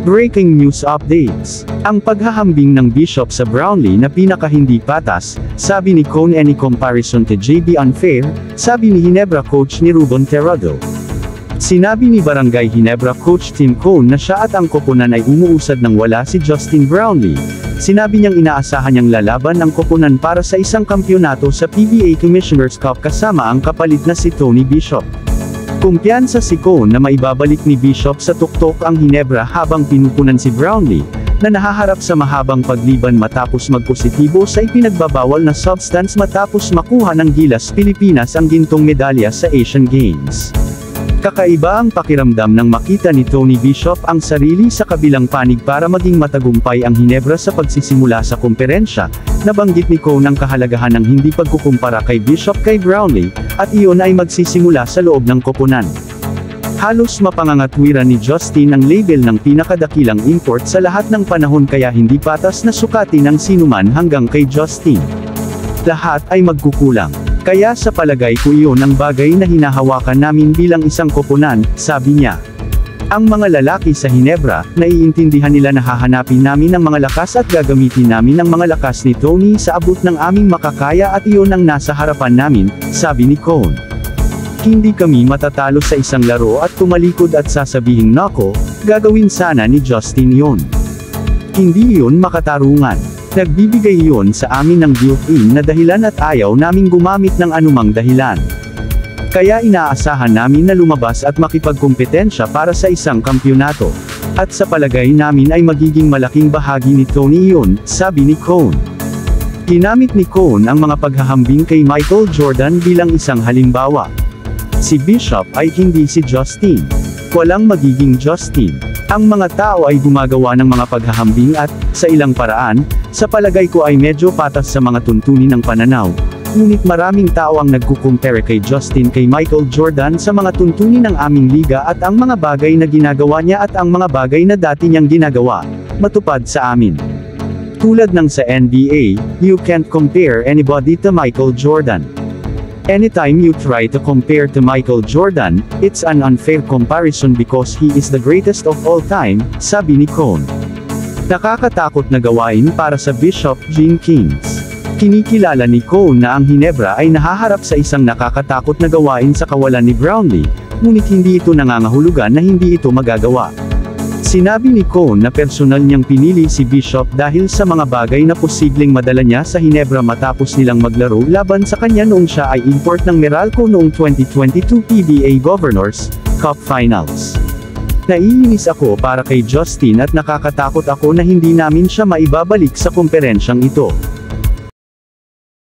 Breaking news updates. Ang paghahambing ng Bishop sa Brownlee na pinaka-hindi patas, sabi ni Cone, any comparison to JB unfair, sabi ni Ginebra coach ni Ruben Tirado. Sinabi ni Barangay Ginebra coach Tim Cone na siya at ang koponan ay umuusad ng wala si Justin Brownlee. Sinabi niyang inaasahan niyang lalaban ang koponan para sa isang kampyonato sa PBA Commissioner's Cup kasama ang kapalit na si Tony Bishop. Kumpiyansa si Cone na maibabalik ni Bishop sa tuktok ang Ginebra habang pinupunan si Brownlee, na nahaharap sa mahabang pagliban matapos magpositibo sa ipinagbabawal na substance matapos makuha ng Gilas Pilipinas ang gintong medalya sa Asian Games. Kakaiba ang pakiramdam nang makita ni Tony Bishop ang sarili sa kabilang panig para maging matagumpay ang Ginebra sa pagsisimula sa komperensya. Nabanggit ni Cone ang kahalagahan ng hindi pagkukumpara kay Bishop kay Brownlee, at iyon ay magsisimula sa loob ng koponan. Halos mapangangatwiran ni Justin ang label ng pinakadakilang import sa lahat ng panahon kaya hindi patas na sukatin ang sinuman hanggang kay Justin. Lahat ay magkukulang. Kaya sa palagay ko iyon ang bagay na hinahawakan namin bilang isang koponan, sabi niya. Ang mga lalaki sa Ginebra, naiintindihan nila na hahanapin namin ang mga lakas at gagamitin namin ang mga lakas ni Tony sa abot ng aming makakaya at iyon ang nasa harapan namin, sabi ni Cone. Hindi kami matatalo sa isang laro at tumalikod at sasabihing nako, gagawin sana ni Justin yon. Hindi iyon makatarungan. Nagbibigay iyon sa amin ng built-in na dahilan at ayaw naming gumamit ng anumang dahilan. Kaya inaasahan namin na lumabas at makipagkumpetensya para sa isang kampyonato. At sa palagay namin ay magiging malaking bahagi ni Tony iyon, sabi ni Cone. Ginamit ni Cone ang mga paghahambing kay Michael Jordan bilang isang halimbawa. Si Bishop ay hindi si Justin. Walang magiging Justin. Ang mga tao ay gumagawa ng mga paghahambing at, sa ilang paraan, sa palagay ko ay medyo patas sa mga tuntunin ng pananaw. Ngunit maraming tao ang nagkukumpare kay Justin kay Michael Jordan sa mga tuntunin ng aming liga at ang mga bagay na ginagawa niya at ang mga bagay na dati niyang ginagawa, matupad sa amin. Tulad ng sa NBA, you can't compare anybody to Michael Jordan. Anytime you try to compare to Michael Jordan, it's an unfair comparison because he is the greatest of all time, sabi ni Cone. Nakakatakot na gawain para sa Bishop Gene Kings. Kinikilala ni Cone na ang Ginebra ay nahaharap sa isang nakakatakot na gawain sa kawalan ni Brownlee, ngunit hindi ito nangangahulugan na hindi ito magagawa. Sinabi ni Cone na personal niyang pinili si Bishop dahil sa mga bagay na posibleng madala niya sa Ginebra matapos nilang maglaro laban sa kanya noong siya ay import ng Meralco noong 2022 PBA Governors Cup Finals. Naiinis ako para kay Justin at nakakatakot ako na hindi namin siya maibabalik sa komperensyang ito.